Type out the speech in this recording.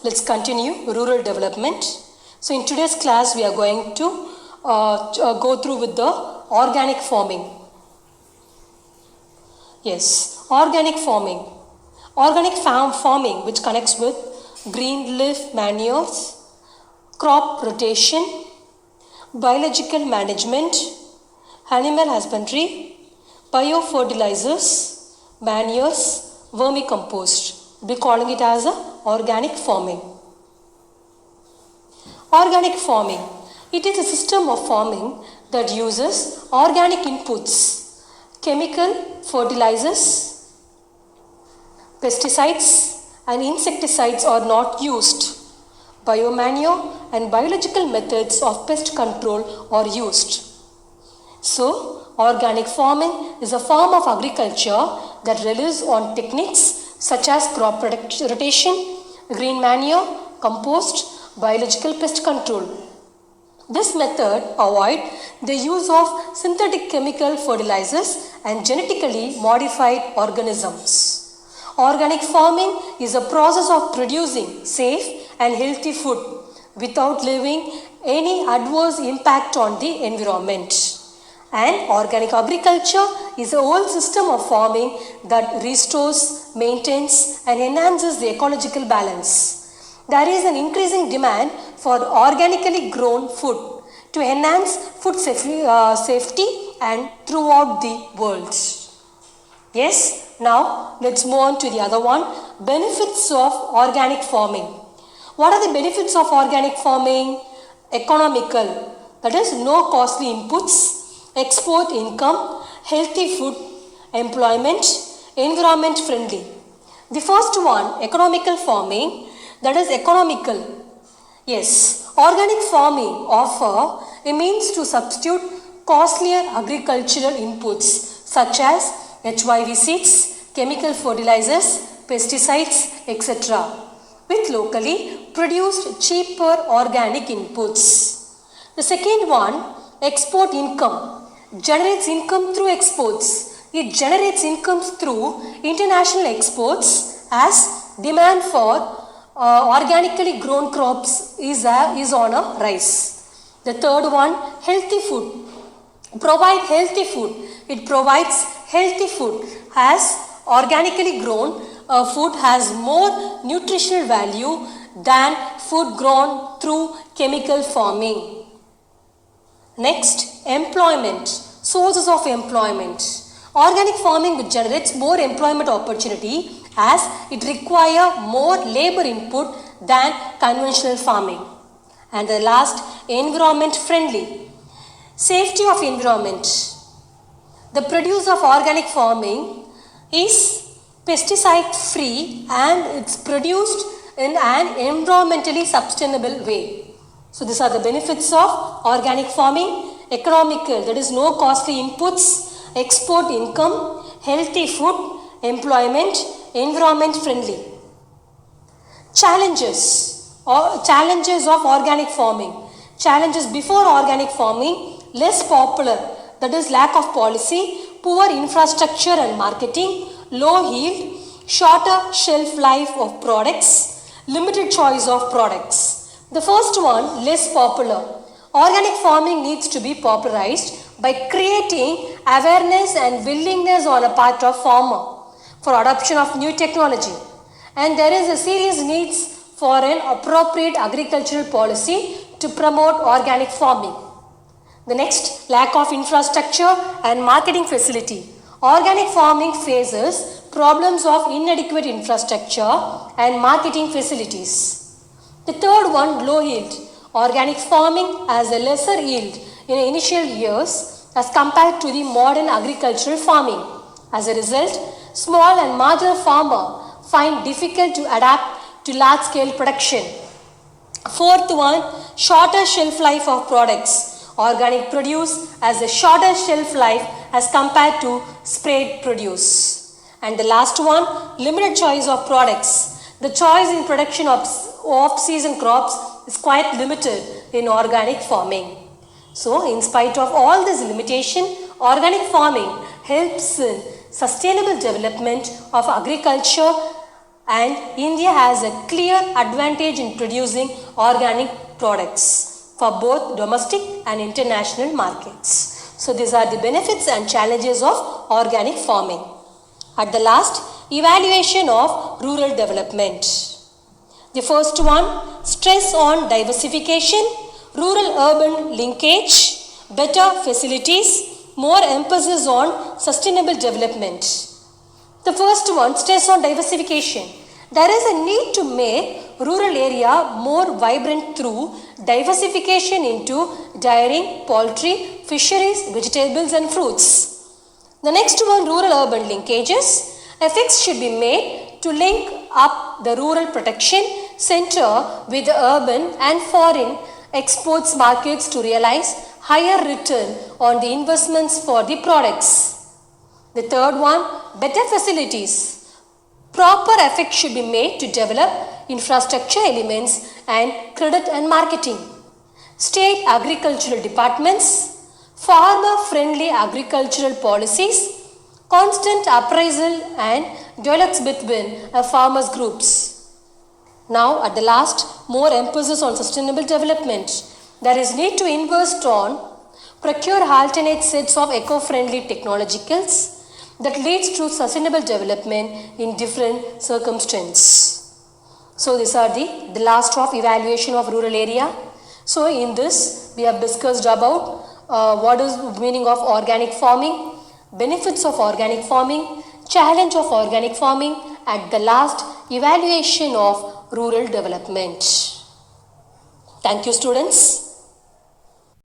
let's continue rural development. So in today's class we are going to go through with the organic farming. Yes, organic farming. Organic farming which connects with green leaf manures, crop rotation, biological management, animal husbandry, biofertilizers, manures, vermicompost. We'll be calling it as a organic farming. Organic farming. It is a system of farming that uses organic inputs, chemical fertilizers, pesticides and insecticides are not used. Biomanure and biological methods of pest control are used. So, organic farming is a form of agriculture that relies on techniques such as crop rotation, green manure, compost, biological pest control. This method avoids the use of synthetic chemical fertilizers and genetically modified organisms. Organic farming is a process of producing safe and healthy food without leaving any adverse impact on the environment. And organic agriculture is a whole system of farming that restores, maintains and enhances the ecological balance. There is an increasing demand for organically grown food to enhance food safety and throughout the world. Yes, now let's move on to the other one, benefits of organic farming. What are the benefits of organic farming? Economical, that is no costly inputs, export income, healthy food, employment, environment friendly. The first one, economical farming, that is economical. Yes, organic farming offer a means to substitute costlier agricultural inputs such as HYV seeds, chemical fertilizers, pesticides, etc. with locally produced cheaper organic inputs. The second one, export income, generates income through exports. It generates income through international exports as demand for organically grown crops is on a rise. The third one, healthy food. Provide healthy food. It provides healthy food as organically grown food has more nutritional value than food grown through chemical farming. Next, employment, sources of employment. Organic farming generates more employment opportunity as it requires more labor input than conventional farming. And the last, environment friendly. Safety of environment. The produce of organic farming is pesticide free and it's produced in an environmentally sustainable way. So these are the benefits of organic farming. Economical, that is no costly inputs, export income, healthy food, employment, environment friendly. Challenges of organic farming. Challenges before organic farming, less popular, that is lack of policy, poor infrastructure and marketing, low yield, shorter shelf life of products, limited choice of products. The first one, less popular. Organic farming needs to be popularized by creating awareness and willingness on a part of farmer for adoption of new technology. And there is a serious needs for an appropriate agricultural policy to promote organic farming. The next, lack of infrastructure and marketing facility. Organic farming faces problems of inadequate infrastructure and marketing facilities. The third one, low yield. Organic farming has a lesser yield in initial years as compared to the modern agricultural farming. As a result, small and marginal farmers find difficult to adapt to large-scale production. Fourth one, shorter shelf life of products. Organic produce has a shorter shelf life as compared to sprayed produce. And the last one, limited choice of products. The choice in production of off-season crops is quite limited in organic farming. So, in spite of all this limitation, organic farming helps in sustainable development of agriculture and India has a clear advantage in producing organic products for both domestic and international markets. So these are the benefits and challenges of organic farming. At the last, evaluation of rural development. The first one, stress on diversification, rural-urban linkage, better facilities, more emphasis on sustainable development. The first one, stress on diversification. There is a need to make rural area more vibrant through diversification into dairying, poultry, fisheries, vegetables and fruits. The next one, rural-urban linkages. Efforts should be made to link up the rural protection center with the urban and foreign exports markets to realize higher return on the investments for the products. The third one, better facilities. Proper effort should be made to develop infrastructure elements and credit and marketing. State agricultural departments, farmer-friendly agricultural policies, constant appraisal and dialogues between farmers groups. Now at the last, more emphasis on sustainable development. There is need to invest on procure alternate sets of eco-friendly technologicals that leads to sustainable development in different circumstances. So these are the last of evaluation of rural area. So in this we have discussed about what is the meaning of organic farming, benefits of organic farming, challenge of organic farming, at the last evaluation of rural development. Thank you students.